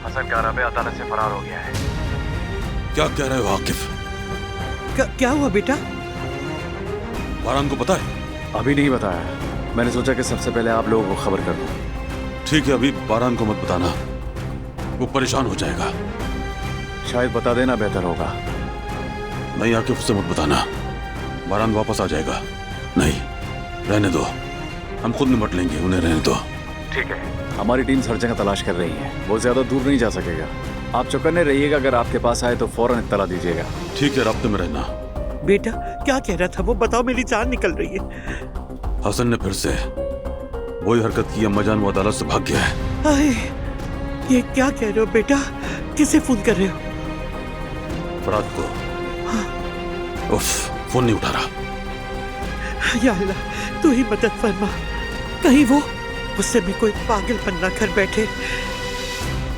हसन काराबे अदालत से फरार हो गया है। क्या कह रहे हो आकिफ? क्या हुआ बेटा? बारान को पता है? अभी नहीं बताया, मैंने सोचा कि सबसे पहले आप लोगों को खबर कर दूं। ठीक है, अभी बारान को मत बताना, वो परेशान हो जाएगा। शायद बता देना बेहतर होगा। नहीं आकिफ, उसे मत बताना, बारान वापस आ जाएगा। नहीं, रहने दो, हम खुद निपट लेंगे, उन्हें रहने दो। ठीक है। हमारी टीम हर जगह तलाश कर रही है, वो ज्यादा दूर नहीं जा सकेगा। आप चौकन्ने रहिएगा, अगर आपके पास आए तो फौरन इत्तला दीजिएगा। ठीक है, राब्ते में रहना। बेटा क्या कह रहा था वो बताओ, मेरी जान निकल रही है। हसन ने फिर से वही हरकत की, अम्माजान वो अदालत से भाग गया है। आए, ये क्या कह रहे हो बेटा? किसे फोन कर रहे हो? फराद को। उफ, फोन नहीं उठा रहा। या अल्लाह, तू ही मदद फरमा, कहीं वो मुझसे भी कोई पागलपन ना कर बैठे।